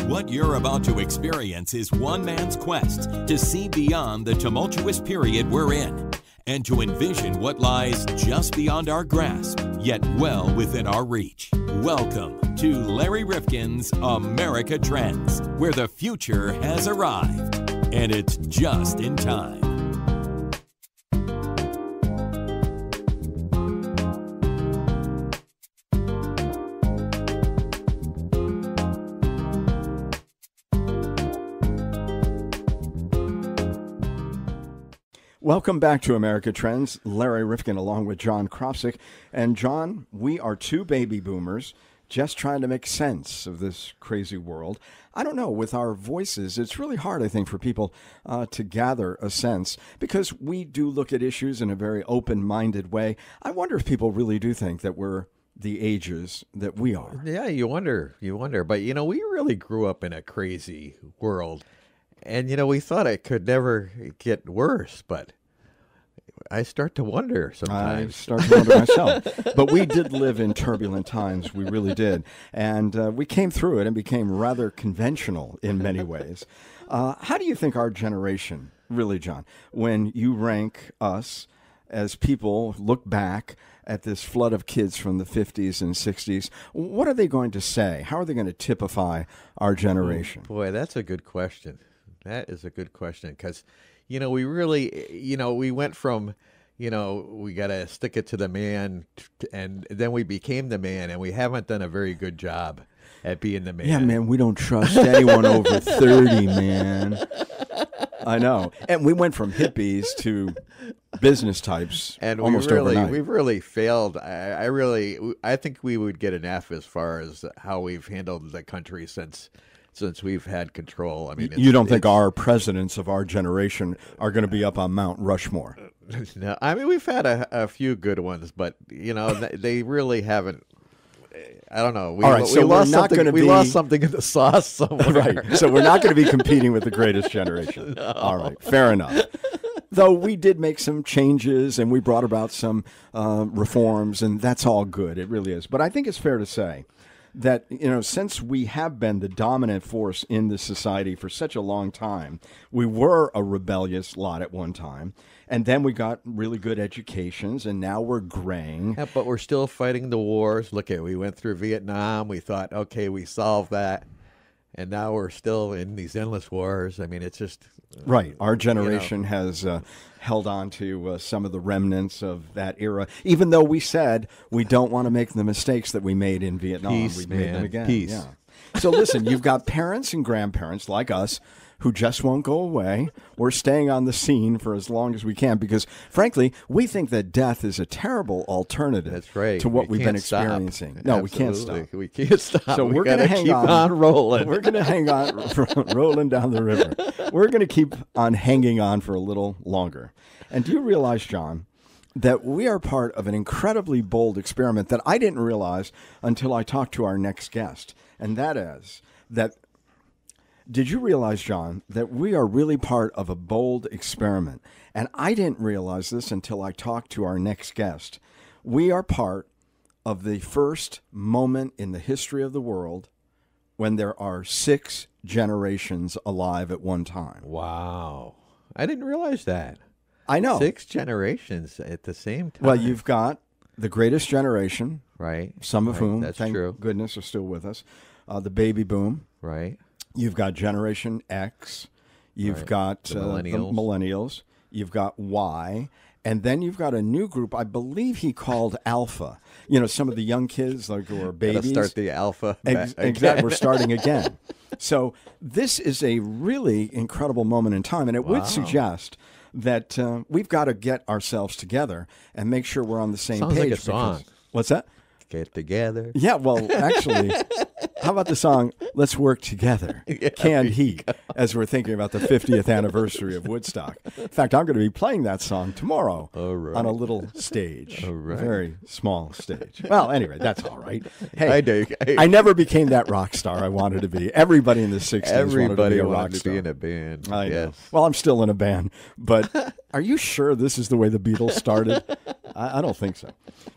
What you're about to experience is one man's quest to see beyond the tumultuous period we're in and to envision what lies just beyond our grasp, yet well within our reach. Welcome to Larry Rifkin's America Trends, where the future has arrived, and it's just in time. Welcome back to America Trends. Larry Rifkin along with John Kropsic. And John, we are two baby boomers just trying to make sense of this crazy world. I don't know, with our voices, it's really hard, I think, for people to gather a sense because we do look at issues in a very open-minded way. I wonder if people really do think that we're the ages that we are. Yeah, you wonder. But, we really grew up in a crazy world. And, we thought it could never get worse, but I start to wonder sometimes. I start to wonder myself. But we did live in turbulent times. We really did. And we came through it and became rather conventional in many ways. How do you think our generation, really, John, when you rank us as people look back at this flood of kids from the 50s and 60s, what are they going to say? How are they going to typify our generation? Boy, that's a good question. That is a good question because, we really, we went from, we got to stick it to the man and then we became the man and we haven't done a very good job at being the man. Yeah, man, we don't trust anyone over 30, man. I know. And we went from hippies to business types and almost overnight. We've really failed. I think we would get an F as far as how we've handled the country since we've had control. I mean, you don't think our presidents of our generation are going to be up on Mount Rushmore? No, I mean, we've had a few good ones, but, they really haven't. I don't know. We lost something in the sauce somewhere. Right. So we're not going to be competing with the greatest generation. No. All right. Fair enough. Though we did make some changes and we brought about some reforms, and that's all good. It really is. But I think it's fair to say that, since we have been the dominant force in this society for such a long time, we were a rebellious lot at one time, and then we got really good educations, and now we're graying. Yeah, but we're still fighting the wars. We went through Vietnam. We thought, okay, we solved that, and now we're still in these endless wars. I mean, it's just... Right. Our generation has held on to some of the remnants of that era, even though we said we don't want to make the mistakes that we made in Vietnam. Peace, we made them again. Peace. Yeah. So listen, you've got parents and grandparents like us who just won't go away. We're staying on the scene for as long as we can because, frankly, we think that death is a terrible alternative That's right. to what we've been stop. experiencing. No, Absolutely. we can't stop. We can't stop. So we're going to keep on rolling. We're going to hang on, rolling down the river. We're going to keep on hanging on for a little longer. And do you realize, John, that we are part of an incredibly bold experiment that I didn't realize until I talked to our next guest? And that is that... Did you realize, John, that we are really part of a bold experiment? And I didn't realize this until I talked to our next guest. We are part of the first moment in the history of the world when there are 6 generations alive at one time. Wow. I didn't realize that. I know. 6 generations at the same time. Well, you've got the greatest generation. Right. Some of whom, that's thank true. goodness, are still with us. The baby boom. Right. You've got Generation X. You've got the millennials. You've got Y. And then you've got a new group, I believe he called Alpha. Some of the young kids who are babies. Gotta start the Alpha. Exactly. We're starting again. So this is a really incredible moment in time. And it would suggest that we've got to get ourselves together and make sure we're on the same Sounds page. like a song. What's that? Get together. Yeah, well, actually, how about the song Let's Work Together, Canned Heat, as we're thinking about the 50th anniversary of Woodstock. In fact, I'm going to be playing that song tomorrow on a little stage, a very small stage. Well, anyway, that's all right. Hey, I never became that rock star I wanted to be. Everybody in the 60s wanted to be a rock star. Be in a band. I know. Well, I'm still in a band, but are you sure this is the way the Beatles started? I don't think so.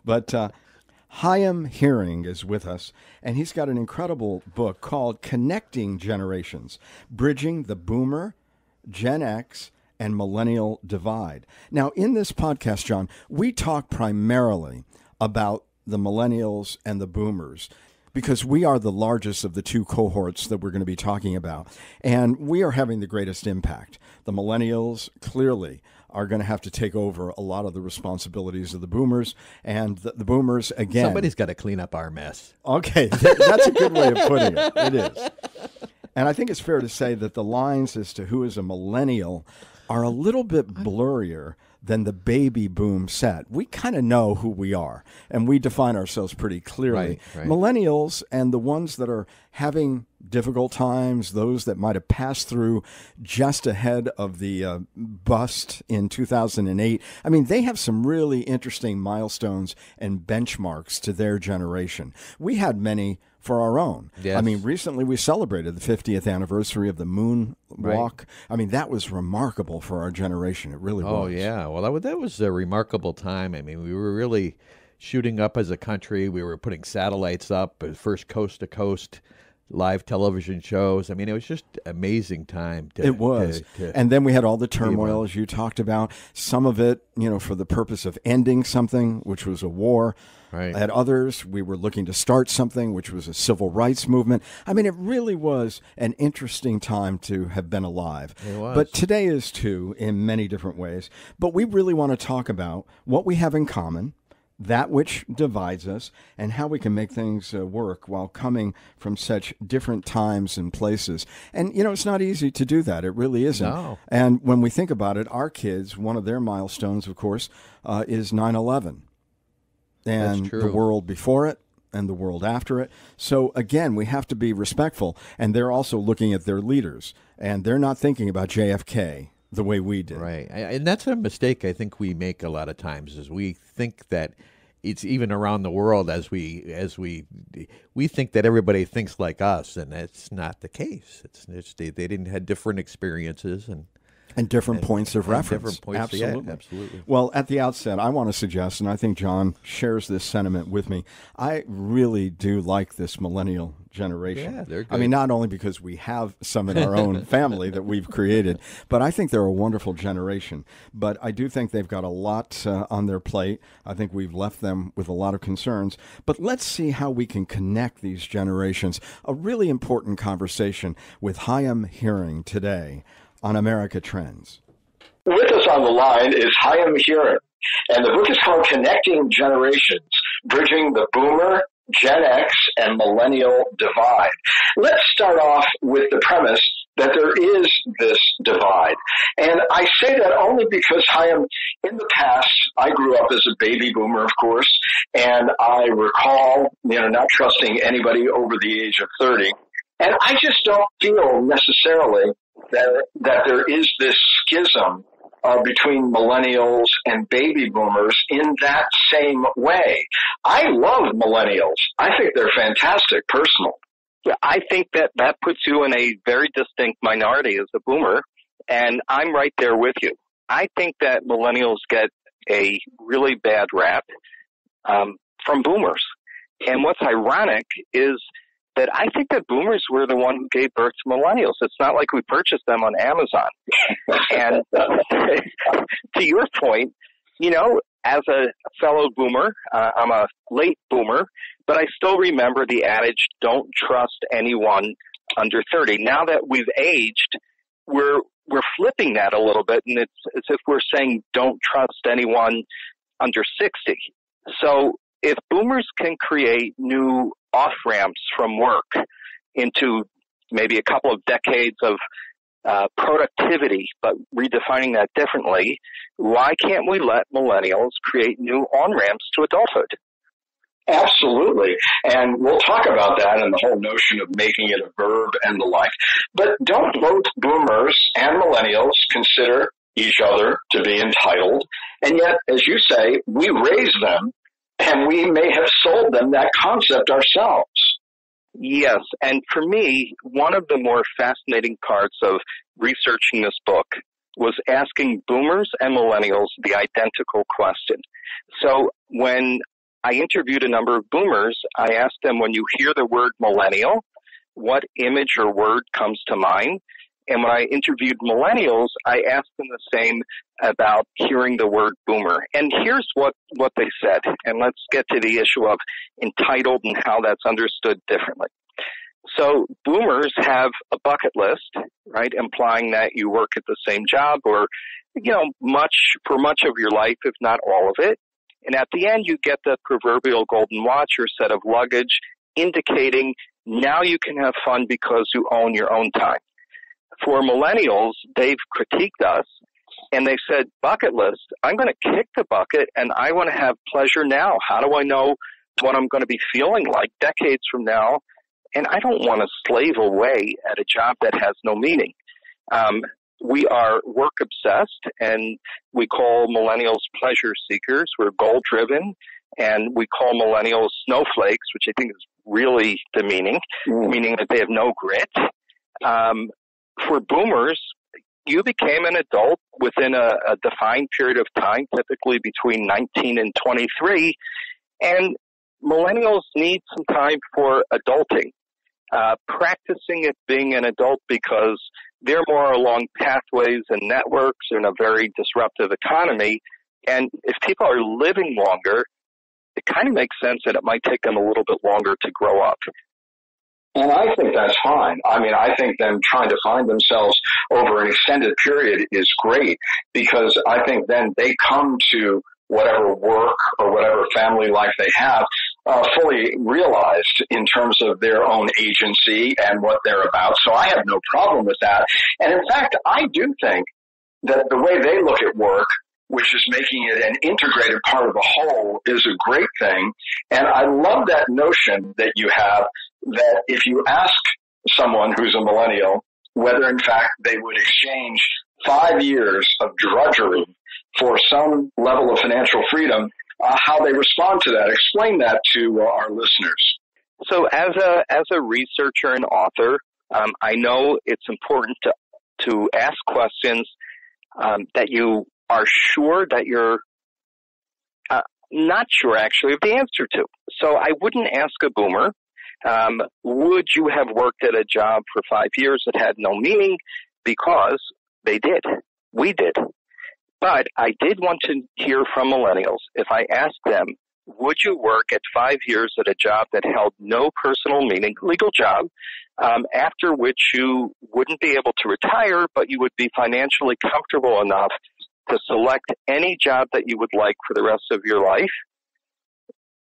But Chaim Hearing is with us, and he's got an incredible book called Connecting Generations, Bridging the Boomer, Gen X, and Millennial Divide. Now, in this podcast, John, we talk primarily about the millennials and the boomers because we are the largest of the two cohorts that we're going to be talking about, and we are having the greatest impact. The millennials clearly are going to have to take over a lot of the responsibilities of the boomers, and the boomers, again... Somebody's got to clean up our mess. Okay, that's a good way of putting it. It is. And I think it's fair to say that the lines as to who is a millennial are a little bit blurrier than the baby boom set. We kind of know who we are, and we define ourselves pretty clearly. Right. Millennials and the ones that are having difficult times, those that might have passed through just ahead of the bust in 2008, I mean, they have some really interesting milestones and benchmarks to their generation. We had many for our own. Yes. I mean, recently we celebrated the 50th anniversary of the moon walk. Right. I mean, that was remarkable for our generation. It really was. Oh, yeah. Well, that was a remarkable time. I mean, we were really shooting up as a country. We were putting satellites up, first coast-to-coast live television shows. I mean, it was just an amazing time. It was. And then we had all the turmoil, as you talked about. Some of it, for the purpose of ending something, which was a war. Right. At others, we were looking to start something, which was a civil rights movement. I mean, it really was an interesting time to have been alive. It was. But today is too, in many different ways. But we really want to talk about what we have in common, that which divides us, and how we can make things work while coming from such different times and places. And, it's not easy to do that. It really isn't. No. And when we think about it, our kids, one of their milestones, of course, is 9/11. And the world before it and the world after it. So, again, we have to be respectful. And they're also looking at their leaders. And they're not thinking about JFK the way we did. Right. And that's a mistake I think we make a lot of times, is we think that it's even around the world as we think that everybody thinks like us, and that's not the case. It's they didn't have different experiences and different points of reference. Different points, absolutely. Yeah, absolutely. Well, at the outset, I want to suggest, and I think John shares this sentiment with me, I really do like this millennial generation. Yeah, they're good. I mean, not only because we have some in our own family that we've created, but I think they're a wonderful generation. But I do think they've got a lot on their plate. I think we've left them with a lot of concerns. But let's see how we can connect these generations. A really important conversation with Chaim Hearing today on America Trends. With us on the line is Chaim Hearing, and the book is called Connecting Generations, Bridging the Boomer, Gen X, and Millennial Divide. Let's start off with the premise that there is this divide. And I say that only because, Chaim, in the past, I grew up as a baby boomer, of course, and I recall, not trusting anybody over the age of 30. And I just don't feel necessarily that there is this schism between millennials and baby boomers in that same way. I love millennials. I think they're fantastic, personally. Yeah, I think that puts you in a very distinct minority as a boomer, and I'm right there with you. I think that millennials get a really bad rap from boomers. And what's ironic is that I think that boomers were the one who gave birth to millennials. It's not like we purchased them on Amazon. And to your point, as a fellow boomer, I'm a late boomer, but I still remember the adage, don't trust anyone under 30. Now that we've aged, we're flipping that a little bit, and it's as if we're saying don't trust anyone under 60. So if boomers can create new off-ramps from work into maybe a couple of decades of productivity, but redefining that differently, why can't we let millennials create new on-ramps to adulthood? Absolutely. And we'll talk about that and the whole notion of making it a verb and the like. But don't both boomers and millennials consider each other to be entitled? And yet, as you say, we raise them, and we may have sold them that concept ourselves. Yes, and for me, one of the more fascinating parts of researching this book was asking boomers and millennials the identical question. So when I interviewed a number of boomers. I asked them, when you hear the word millennial, what image or word comes to mind? And when I interviewed millennials, I asked them the same about hearing the word boomer. And here's what they said. And let's get to the issue of entitled and how that's understood differently. So boomers have a bucket list, right, implying that you work at the same job or, for much of your life, if not all of it. And at the end, you get the proverbial golden watch or set of luggage indicating now you can have fun because you own your own time. For millennials, they've critiqued us, and they said, bucket list, I'm going to kick the bucket, and I want to have pleasure now. How do I know what I'm going to be feeling like decades from now? And I don't want to slave away at a job that has no meaning. We are work-obsessed, and we call millennials pleasure seekers. We're goal-driven, and we call millennials snowflakes, which I think is really demeaning, meaning that they have no grit. For boomers, you became an adult within a defined period of time, typically between 19 and 23, and millennials need some time for adulting, practicing at being an adult because they're more along pathways and networks in a very disruptive economy. And if people are living longer, it kind of makes sense that it might take them a little bit longer to grow up. And I think that's fine. I mean, I think them trying to find themselves over an extended period is great because I think then they come to whatever work or whatever family life they have fully realized in terms of their own agency and what they're about. So I have no problem with that. And in fact, I do think that the way they look at work, which is making it an integrated part of the whole, is a great thing. And I love that notion that you have that if you ask someone who's a millennial whether in fact they would exchange 5 years of drudgery for some level of financial freedom, how they respond to that. Explain that to our listeners. So as a researcher and author, I know it's important to ask questions that you are sure that you're not sure actually of the answer to. So I wouldn't ask a boomer, would you have worked at a job for 5 years that had no meaning? Because they did. We did. But I did want to hear from millennials. If I asked them, would you work at 5 years at a job that held no personal meaning, legal job, after which you wouldn't be able to retire, but you would be financially comfortable enough to select any job that you would like for the rest of your life?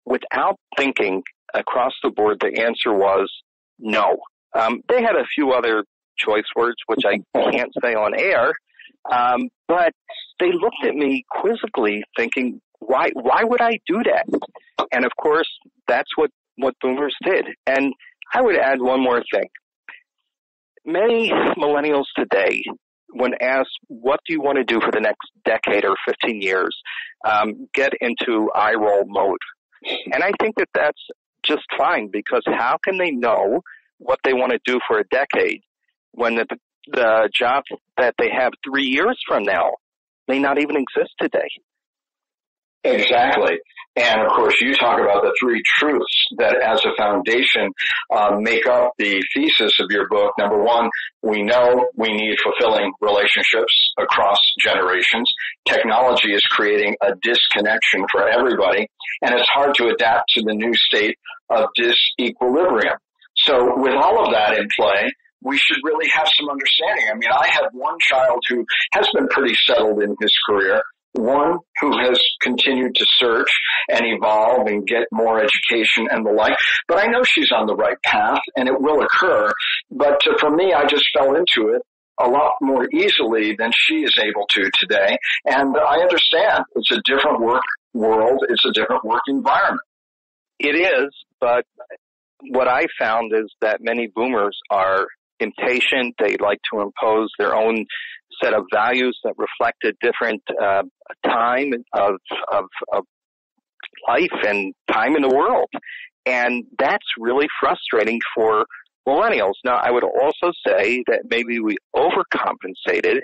Without thinking across the board, the answer was no. They had a few other choice words, which I can't say on air, but they looked at me quizzically thinking, why would I do that? And of course, that's what boomers did. And I would add one more thing. Many millennials today, when asked, what do you want to do for the next decade or 15 years, get into eye roll mode. And I think that that's just fine, because how can they know what they want to do for a decade when the job that they have 3 years from now may not even exist today? Exactly. And of course, you talk about the three truths that as a foundation make up the thesis of your book. Number one, we know we need fulfilling relationships across generations. Technology is creating a disconnection for everybody, and it's hard to adapt to the new state of disequilibrium. So with all of that in play, we should really have some understanding. I mean, I have one child who has been pretty settled in his career, one who has continued to search and evolve and get more education and the like. But I know she's on the right path, and it will occur. But for me, I just fell into it a lot more easily than she is able to today. And I understand it's a different work world. It's a different work environment. It is, but what I found is that many boomers are impatient. They like to impose their own set of values that reflect a different time of life and time in the world. And that's really frustrating for millennials. Now, I would also say that maybe we overcompensated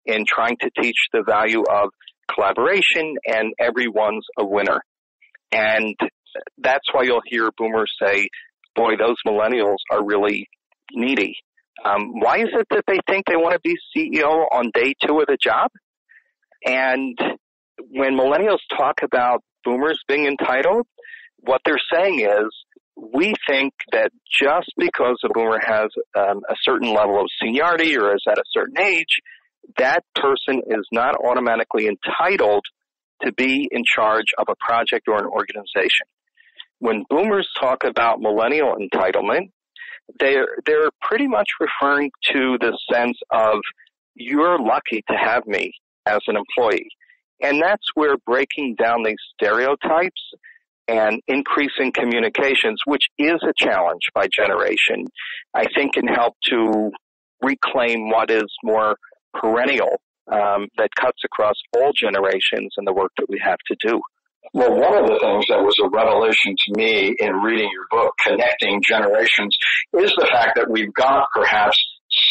in trying to teach the value of collaboration and everyone's a winner. And that's why you'll hear boomers say, boy, those millennials are really needy. Why is it that they think they want to be CEO on day 2 of the job? And when millennials talk about boomers being entitled, what they're saying is, we think that just because a boomer has a certain level of seniority or is at a certain age, that person is not automatically entitled to be in charge of a project or an organization. When boomers talk about millennial entitlement, they're pretty much referring to the sense of, you're lucky to have me as an employee. And that's where breaking down these stereotypes and increasing communications, which is a challenge by generation, I think can help to reclaim what is more perennial, that cuts across all generations and the work that we have to do. Well, one of the things that was a revelation to me in reading your book, Connecting Generations, is the fact that we've got perhaps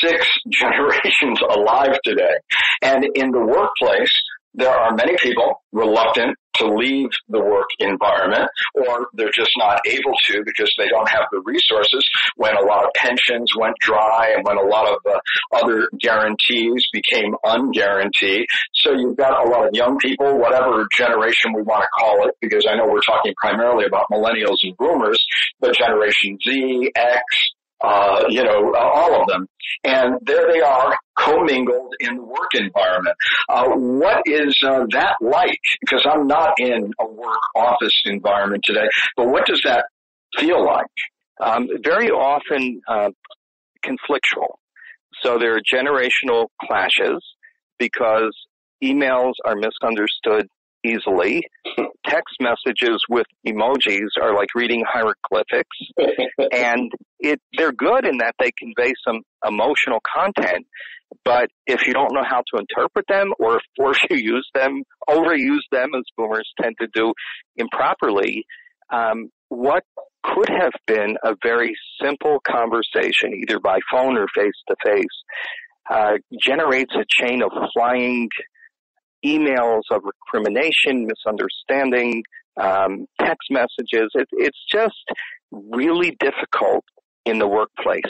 6 generations alive today. And in the workplace, there are many people reluctant to leave the work environment, or they're just not able to because they don't have the resources when a lot of pensions went dry and when a lot of other guarantees became unguaranteed. So you've got a lot of young people, whatever generation we want to call it, because I know we're talking primarily about millennials and boomers, but Generation Z, X, all of them. And there they are, commingled in the work environment. What is that like? Because I'm not in a work office environment today, but what does that feel like? Very often conflictual. So there are generational clashes because emails are misunderstood easily. Text messages with emojis are like reading hieroglyphics, and they're good in that they convey some emotional content, but if you don't know how to interpret them, or if you overuse them, as boomers tend to do improperly, what could have been a very simple conversation, either by phone or face-to-face, generates a chain of flying emails of recrimination, misunderstanding, text messages. It's just really difficult in the workplace.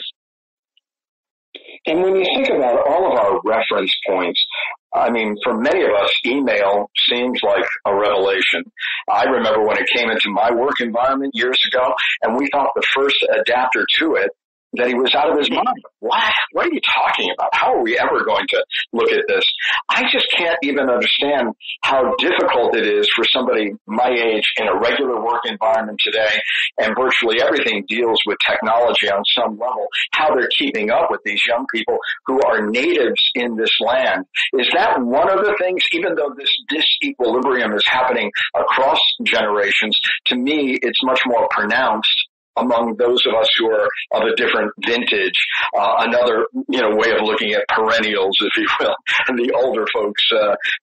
And when you think about all of our reference points, I mean, for many of us, email seems like a revelation. I remember when it came into my work environment years ago, and we thought the first adapter to it, that he was out of his mind. What are you talking about? How are we ever going to look at this? I just can't even understand how difficult it is for somebody my age in a regular work environment today, and virtually everything deals with technology on some level, how they're keeping up with these young people who are natives in this land. Is that one of the things, even though this disequilibrium is happening across generations, to me it's much more pronounced among those of us who are of a different vintage, another way of looking at perennials, if you will, and the older folks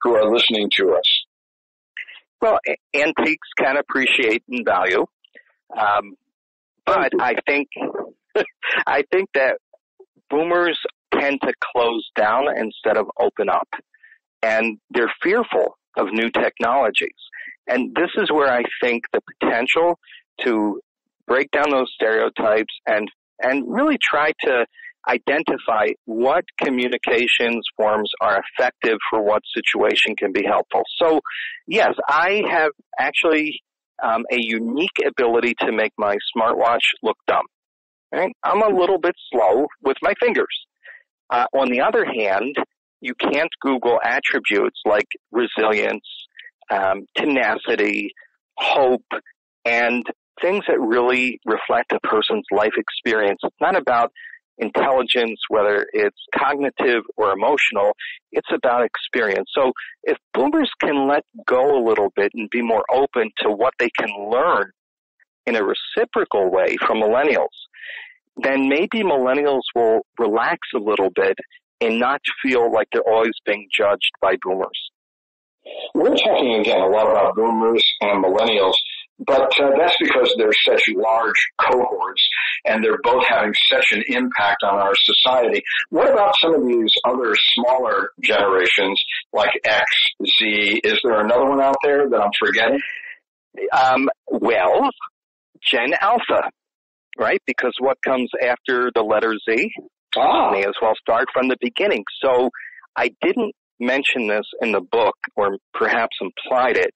who are listening to us. Well, antiques can appreciate in value, but I think that boomers tend to close down instead of open up, and they're fearful of new technologies. And this is where I think the potential to break down those stereotypes and really try to identify what communications forms are effective for what situation can be helpful. So, yes, I have actually a unique ability to make my smartwatch look dumb. Right? I'm a little bit slow with my fingers. On the other hand, you can't Google attributes like resilience, tenacity, hope, and things that really reflect a person's life experience. It's not about intelligence, whether it's cognitive or emotional. It's about experience. So if boomers can let go a little bit and be more open to what they can learn in a reciprocal way from millennials, then maybe millennials will relax a little bit and not feel like they're always being judged by boomers. We're talking again a lot about boomers and millennials, but that's because they're such large cohorts and they're both having such an impact on our society. What about some of these other smaller generations like X, Z? Is there another one out there that I'm forgetting? Well, Gen Alpha, right? Because what comes after the letter Z? May as well start from the beginning. So I didn't mention this in the book, or perhaps implied it,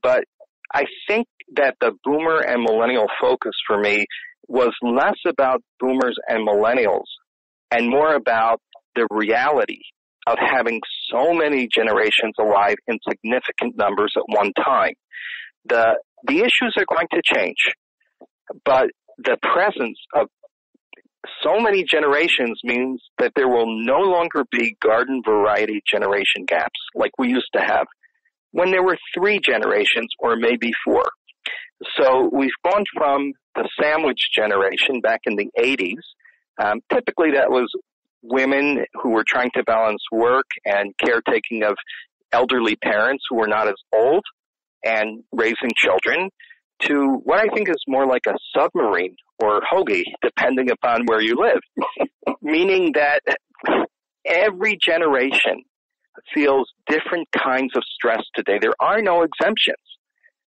but I think that the boomer and millennial focus for me was less about boomers and millennials and more about the reality of having so many generations alive in significant numbers at one time. The issues are going to change, but the presence of so many generations means that there will no longer be garden variety generation gaps like we used to have when there were 3 generations or maybe 4. So we've gone from the sandwich generation back in the 80s. Typically that was women who were trying to balance work and caretaking of elderly parents who were not as old and raising children, to what I think is more like a submarine or hoagie, depending upon where you live, meaning that every generation feels different kinds of stress today. There are no exemptions.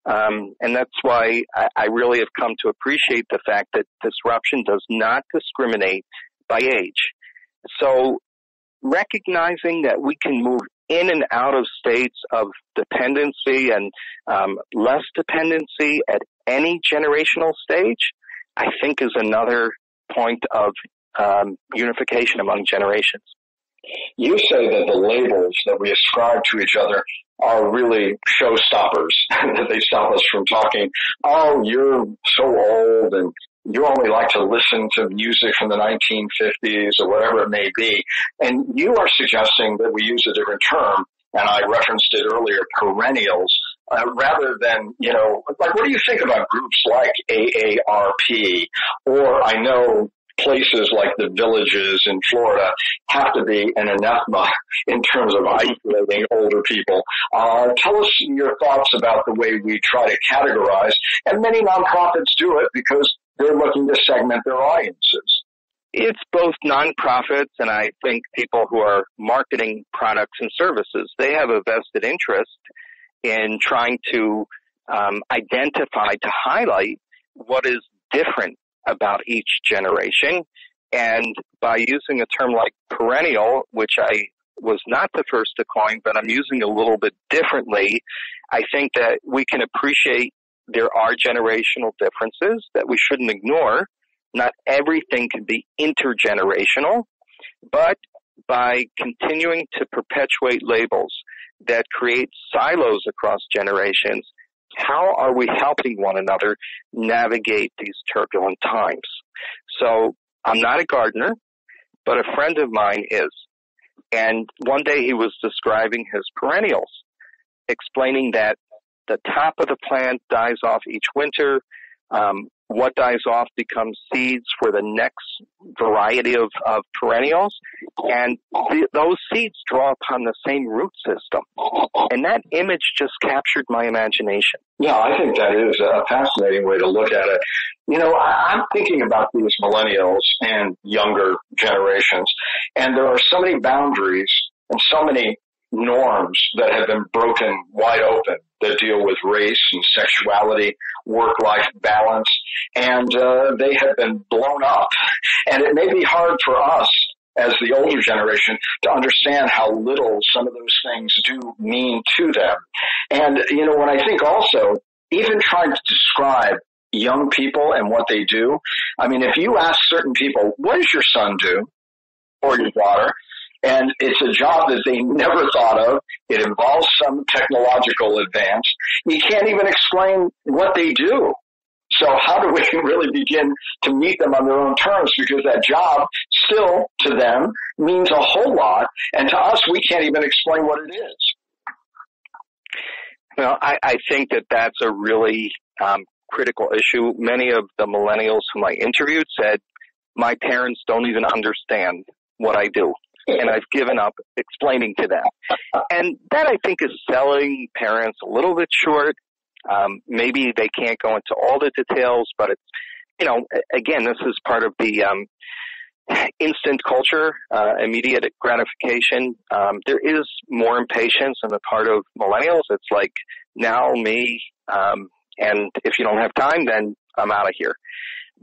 And that's why I really have come to appreciate the fact that disruption does not discriminate by age. So recognizing that we can move in and out of states of dependency and less dependency at any generational stage, I think is another point of unification among generations. You say that the labels that we ascribe to each other are really showstoppers, that they stop us from talking. Oh, you're so old and you only like to listen to music from the 1950s or whatever it may be. And you are suggesting that we use a different term, and I referenced it earlier, perennials, rather than, like, what do you think about groups like AARP? Or I know places like the Villages in Florida have to be an anathema in terms of isolating older people. Tell us your thoughts about the way we try to categorize, and many nonprofits do it because they're looking to segment their audiences. It's both nonprofits and I think people who are marketing products and services. They have a vested interest in trying to identify, to highlight what is different about each generation. And by using a term like perennial, which I was not the first to coin, but I'm using a little bit differently, I think that we can appreciate there are generational differences that we shouldn't ignore. Not everything can be intergenerational, but by continuing to perpetuate labels that create silos across generations, how are we helping one another navigate these turbulent times? So I'm not a gardener, but a friend of mine is. And one day he was describing his perennials, explaining that the top of the plant dies off each winter. What dies off becomes seeds for the next variety of perennials. And those seeds draw upon the same root system. And that image just captured my imagination. Yeah, I think that is a fascinating way to look at it. I'm thinking about these millennials and younger generations, and there are so many boundaries and so many norms that have been broken wide open that deal with race and sexuality, work-life balance, and they have been blown up. And it may be hard for us as the older generation to understand how little some of those things do mean to them. And, when I think also, even trying to describe young people and what they do, I mean, if you ask certain people, what does your son do or your daughter? And it's a job that they never thought of. It involves some technological advance. You can't even explain what they do. So how do we really begin to meet them on their own terms? Because that job still, to them, means a whole lot. And to us, we can't even explain what it is. Well, I think that that's a really critical issue. Many of the millennials whom I interviewed said, my parents don't even understand what I do. And I've given up explaining to them. And that, I think, is selling parents a little bit short. Maybe they can't go into all the details, but it's, again, this is part of the instant culture, immediate gratification. There is more impatience on the part of millennials. It's like, now me, And if you don't have time, then I'm out of here.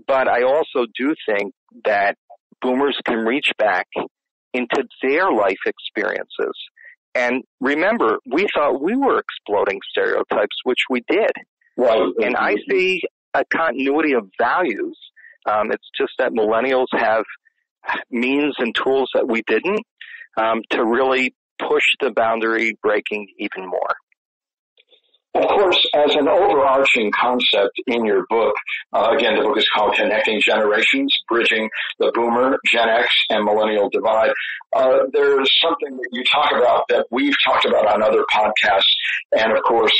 But I also do think that boomers can reach back into their life experiences. And remember, we thought we were exploding stereotypes, which we did. Right. And I see a continuity of values. It's just that millennials have means and tools that we didn't, to really push the boundary breaking even more. Of course, as an overarching concept in your book, again, the book is called Connecting Generations, Bridging the Boomer, Gen X, and Millennial Divide. There's something that you talk about that we've talked about on other podcasts, and of course,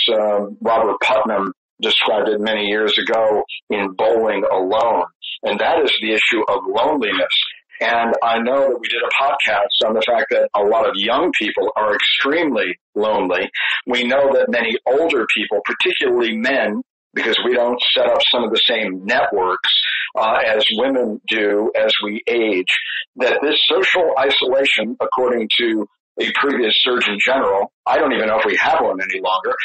Robert Putnam described it many years ago in Bowling Alone, and that is the issue of loneliness. And I know that we did a podcast on the fact that a lot of young people are extremely lonely. We know that many older people, particularly men, because we don't set up some of the same networks as women do as we age, that this social isolation, according to a previous Surgeon General, I don't even know if we have one any longer,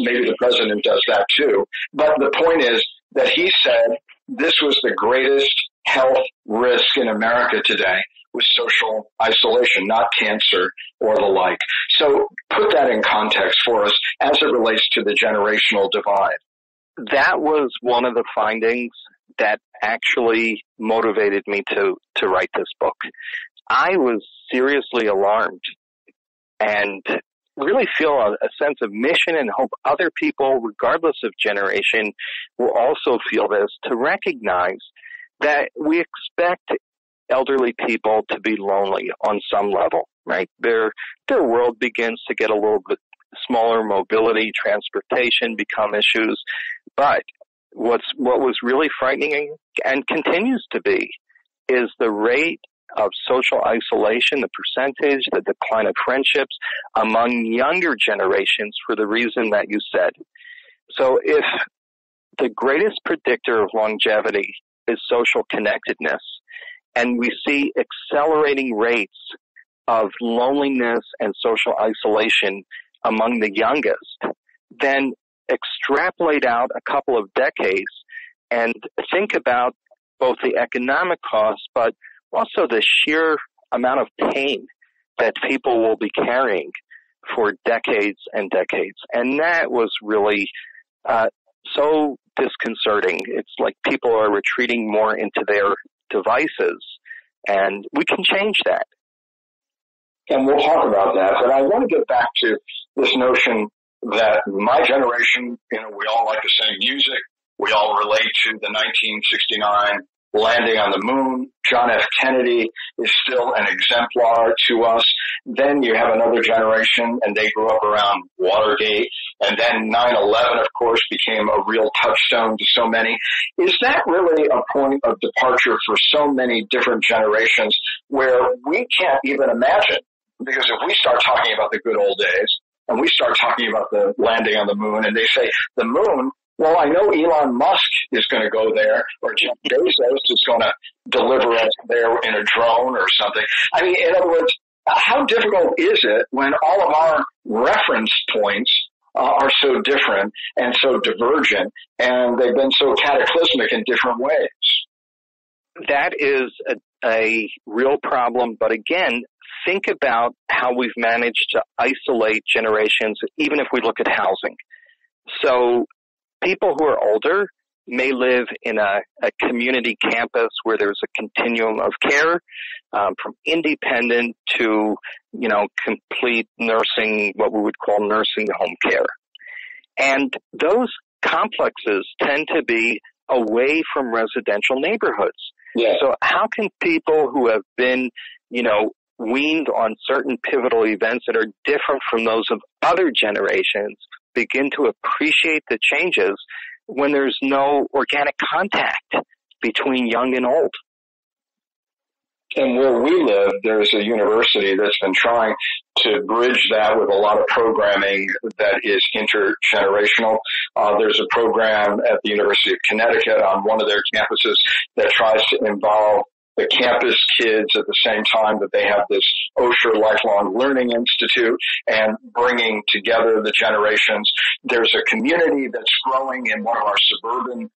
maybe the president does that too, but the point is that he said this was the greatest health risk in America today was social isolation, not cancer or the like. So put that in context for us as it relates to the generational divide. That was one of the findings that actually motivated me to write this book. I was seriously alarmed and really feel a sense of mission and hope other people, regardless of generation, will also feel this, to recognize that we expect elderly people to be lonely on some level, right? Their world begins to get a little bit smaller, mobility, transportation become issues. But what was really frightening and continues to be is the rate of social isolation, the percentage, the decline of friendships among younger generations for the reason that you said. So if the greatest predictor of longevity is social connectedness, and we see accelerating rates of loneliness and social isolation among the youngest, then extrapolate out a couple of decades and think about both the economic costs, but also the sheer amount of pain that people will be carrying for decades and decades. And that was really so disconcerting. It's like people are retreating more into their devices, and we can change that. And we'll talk about that, but I want to get back to this notion that my generation, we all like the same music. We all relate to the 1969 landing on the moon. John F. Kennedy is still an exemplar to us. Then you have another generation, and they grew up around Watergate. And then 9/11, of course, became a real touchstone to so many. Is that really a point of departure for so many different generations where we can't even imagine? Because if we start talking about the good old days, and we start talking about the landing on the moon, and they say, the moon, well, I know Elon Musk is going to go there, or Jeff Bezos is going to deliver us there in a drone or something. I mean, in other words, how difficult is it when all of our reference points are so different and so divergent, and they've been so cataclysmic in different ways? That is a real problem, but again, think about how we've managed to isolate generations, even if we look at housing. So people who are older may live in a community campus where there's a continuum of care, from independent to, complete nursing, what we would call nursing home care. And those complexes tend to be away from residential neighborhoods. Yeah. So how can people who have been, weaned on certain pivotal events that are different from those of other generations begin to appreciate the changes when there's no organic contact between young and old? And where we live, there's a university that's been trying to bridge that with a lot of programming that is intergenerational. There's a program at the University of Connecticut on one of their campuses that tries to involve the campus kids at the same time that they have this Osher Lifelong Learning Institute and bringing together the generations. There's a community that's growing in one of our suburban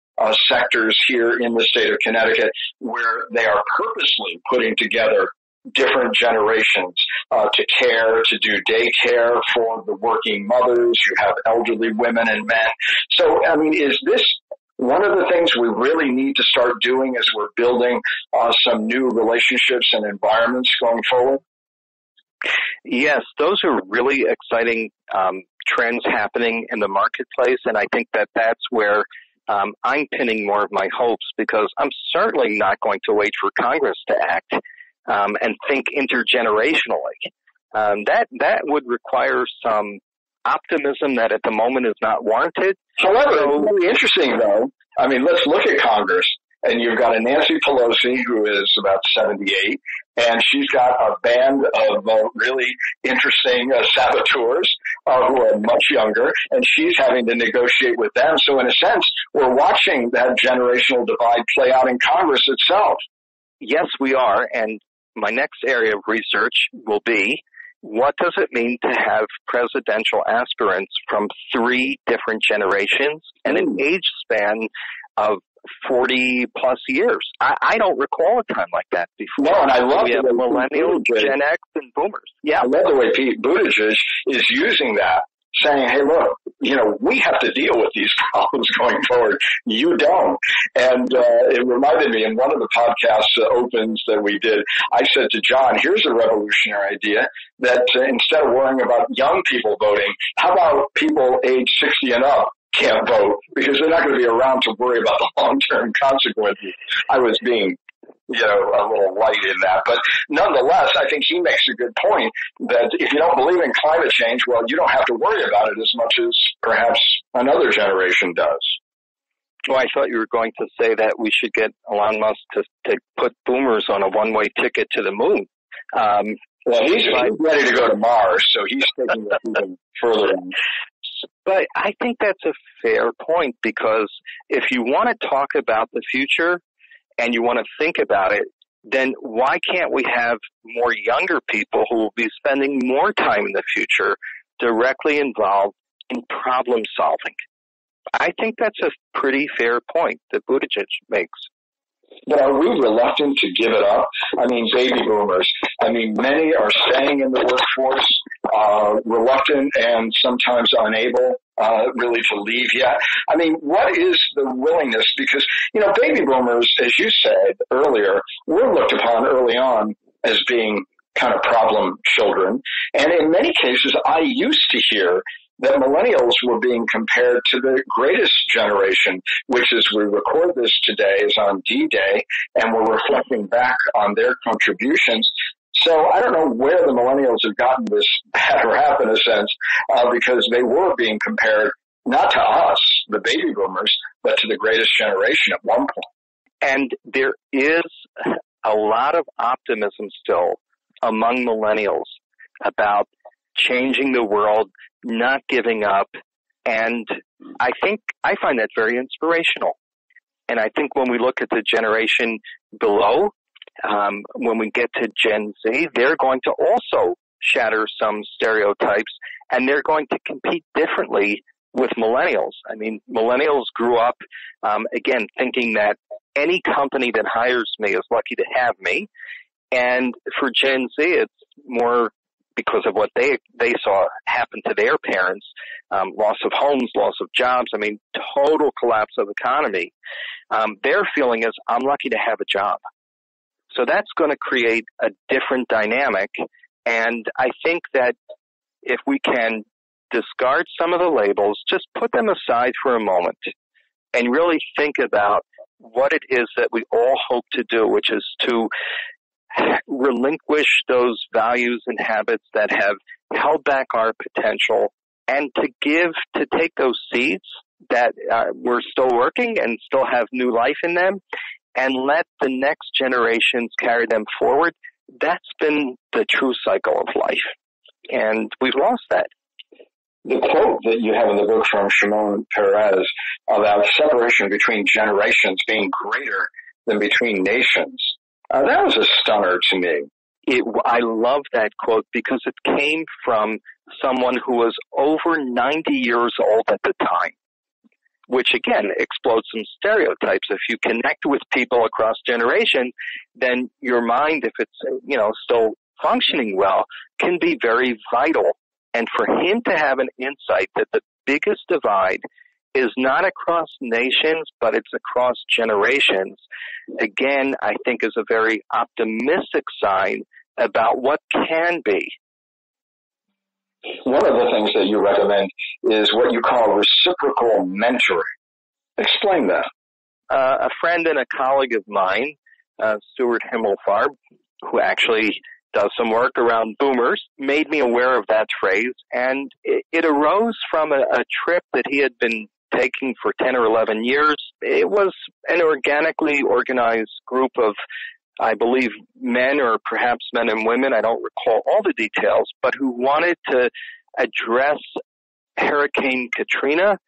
sectors here in the state of Connecticut where they are purposely putting together different generations to care, to do daycare for the working mothers. You have elderly women and men. So, I mean, is this one of the things we really need to start doing as we're building some new relationships and environments going forward? Yes, those are really exciting trends happening in the marketplace, and I think that that's where I'm pinning more of my hopes, because I'm certainly not going to wait for Congress to act and think intergenerationally. That would require some optimism that at the moment is not warranted. However, it's really interesting, though. I mean, let's look at Congress, and you've got a Nancy Pelosi who is about 78, and she's got a band of really interesting saboteurs who are much younger, and she's having to negotiate with them. So in a sense, we're watching that generational divide play out in Congress itself. Yes, we are, and my next area of research will be, what does it mean to have presidential aspirants from 3 different generations and an age span of 40 plus years? I don't recall a time like that before. No, and I love we have millennials, Gen X, and boomers. Yeah, I love the way Pete Buttigieg is using that, saying, hey, look, we have to deal with these problems going forward. You don't. And it reminded me in one of the podcast opens that we did, I said to John, here's a revolutionary idea that instead of worrying about young people voting, how about people age 60 and up can't vote because they're not going to be around to worry about the long-term consequences. I was being a little light in that. But nonetheless, I think he makes a good point that if you don't believe in climate change, well, you don't have to worry about it as much as perhaps another generation does. Well, I thought you were going to say that we should get Elon Musk to put boomers on a one-way ticket to the moon. Well, he's ready to go to Mars, so he's taking it even further. But I think that's a fair point, because if you want to talk about the future and you want to think about it, then why can't we have more younger people who will be spending more time in the future directly involved in problem solving? I think that's a pretty fair point that Buttigieg makes. But are we reluctant to give it up? I mean, baby boomers. I mean, many are staying in the workforce, reluctant and sometimes unable really to leave yet. I mean, what is the willingness? Because, baby boomers, as you said earlier, were looked upon early on as being kind of problem children. And in many cases, I used to hear that millennials were being compared to the greatest generation, which as we record this today is on D-Day, and we're reflecting back on their contributions. So I don't know where the millennials have gotten this bad rap in a sense, because they were being compared not to us, the baby boomers, but to the greatest generation at one point. And there is a lot of optimism still among millennials about changing the world, not giving up, and I find that very inspirational. And I think when we look at the generation below, when we get to Gen Z, they're going to also shatter some stereotypes, and they're going to compete differently with millennials. I mean, millennials grew up, again, thinking that any company that hires me is lucky to have me. And for Gen Z, it's more because of what they saw happen to their parents, loss of homes, loss of jobs, I mean, total collapse of economy. Their feeling is, I'm lucky to have a job. So that's going to create a different dynamic. And I think that if we can discard some of the labels, just put them aside for a moment and really think about what it is that we all hope to do, which is to relinquish those values and habits that have held back our potential, and to take those seeds that we're still working and still have new life in them, and let the next generations carry them forward. That's been the true cycle of life, and we've lost that. The quote that you have in the book from Shimon Peres about separation between generations being greater than between nations That was a stunner to me. I love that quote because it came from someone who was over 90 years old at the time, which again explodes some stereotypes. If you connect with people across generations, then your mind, if it's still functioning well, can be very vital. And for him to have an insight that the biggest divide is not across nations, but it's across generations, again, I think is a very optimistic sign about what can be. One of the things that you recommend is what you call reciprocal mentoring. Explain that. A friend and a colleague of mine, Stuart Himmelfarb, who actually does some work around boomers, made me aware of that phrase, and it arose from a trip that he had been taking for 10 or 11 years. It was an organically organized group of, I believe, men or perhaps men and women, I don't recall all the details, but who wanted to address Hurricane Katrina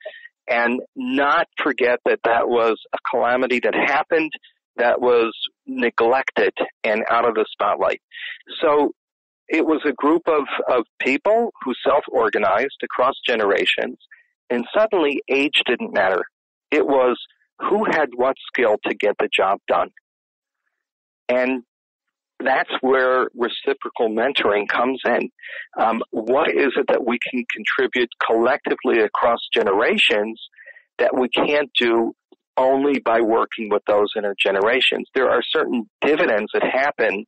and not forget that that was a calamity that happened that was neglected and out of the spotlight. So it was a group of people who self-organized across generations, and suddenly age didn't matter. It was who had what skill to get the job done. And that's where reciprocal mentoring comes in. What is it that we can contribute collectively across generations that we can't do only by working with those intergenerations? There are certain dividends that happen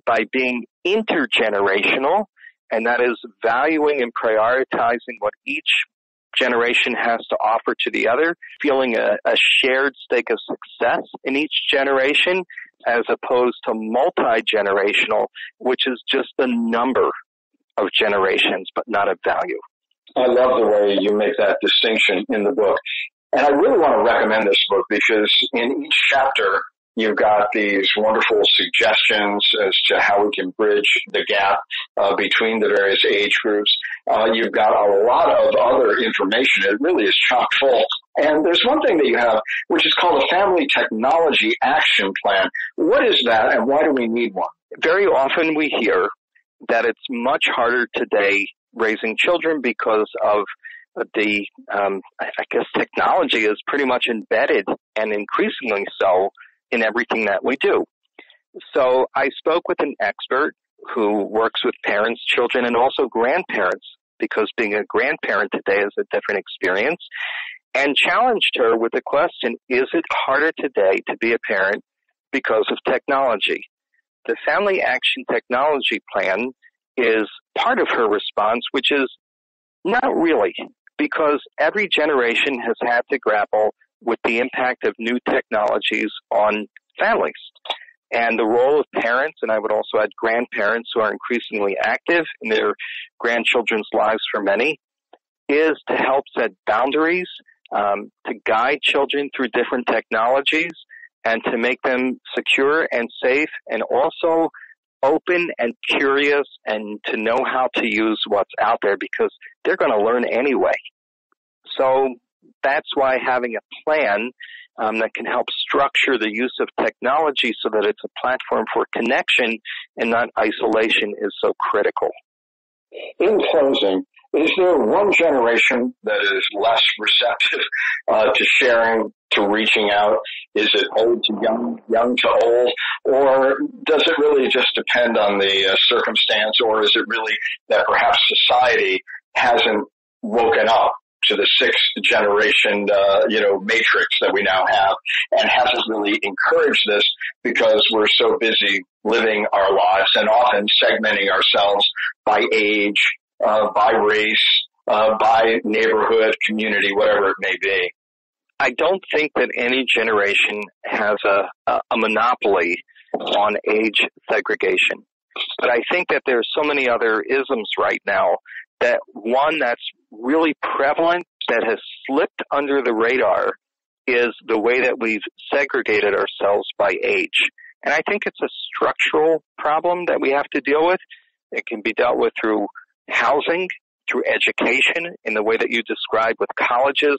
by being intergenerational, and that is valuing and prioritizing what each generation has to offer to the other, feeling a shared stake of success in each generation, as opposed to multi-generational, which is just the number of generations, but not of value. I love the way you make that distinction in the book. And I really want to recommend this book because in each chapter, you've got these wonderful suggestions as to how we can bridge the gap between the various age groups. You've got a lot of other information. It really is chock full. And there's one thing that you have, which is called a Family Technology Action Plan. What is that, and why do we need one? Very often we hear that it's much harder today raising children because of the, I guess technology is pretty much embedded and increasingly so in everything that we do. So I spoke with an expert who works with parents, children, and also grandparents, because being a grandparent today is a different experience, and challenged her with the question, is it harder today to be a parent because of technology? The Family Action Technology Plan is part of her response, which is not really, because every generation has had to grapple with the impact of new technologies on families. And the role of parents, and I would also add grandparents who are increasingly active in their grandchildren's lives for many, is to help set boundaries, to guide children through different technologies, and to make them secure and safe, and also open and curious, and to know how to use what's out there, because they're going to learn anyway. So that's why having a plan that can help structure the use of technology so that it's a platform for connection and not isolation is so critical. In closing, is there one generation that is less receptive to sharing, to reaching out? Is it old to young, young to old? Or does it really just depend on the circumstance? Or is it really that perhaps society hasn't woken up to the sixth generation, matrix that we now have, and hasn't really encouraged this because we're so busy living our lives and often segmenting ourselves by age, by race, by neighborhood, community, whatever it may be? I don't think that any generation has a monopoly on age segregation. But I think that there's so many other isms right now that one that's really prevalent, that has slipped under the radar, is the way that we've segregated ourselves by age. And I think it's a structural problem that we have to deal with. It can be dealt with through housing, through education, in the way that you described with colleges,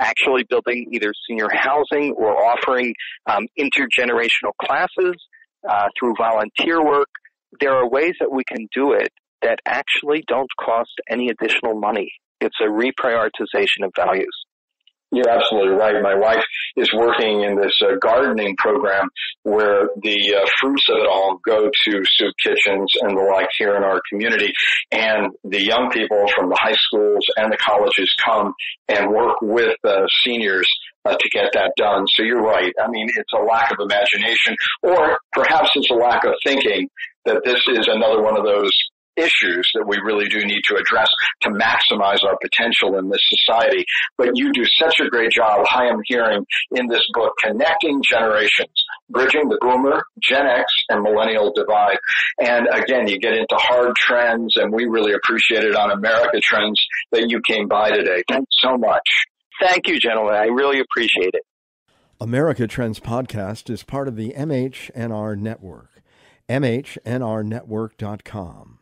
actually building either senior housing or offering intergenerational classes, through volunteer work. There are ways that we can do it that actually don't cost any additional money. It's a reprioritization of values. You're absolutely right. My wife is working in this gardening program where the fruits of it all go to soup kitchens and the like here in our community. And the young people from the high schools and the colleges come and work with seniors to get that done. So you're right. I mean, it's a lack of imagination, or perhaps it's a lack of thinking that this is another one of those issues that we really do need to address to maximize our potential in this society. But you do such a great job, I am hearing, in this book, Connecting Generations, Bridging the Boomer, Gen X, and Millennial Divide. And again, you get into hard trends, and we really appreciate it on America Trends that you came by today. Thanks so much. Thank you, gentlemen. I really appreciate it. America Trends Podcast is part of the MHNR Network, mhnrnetwork.com.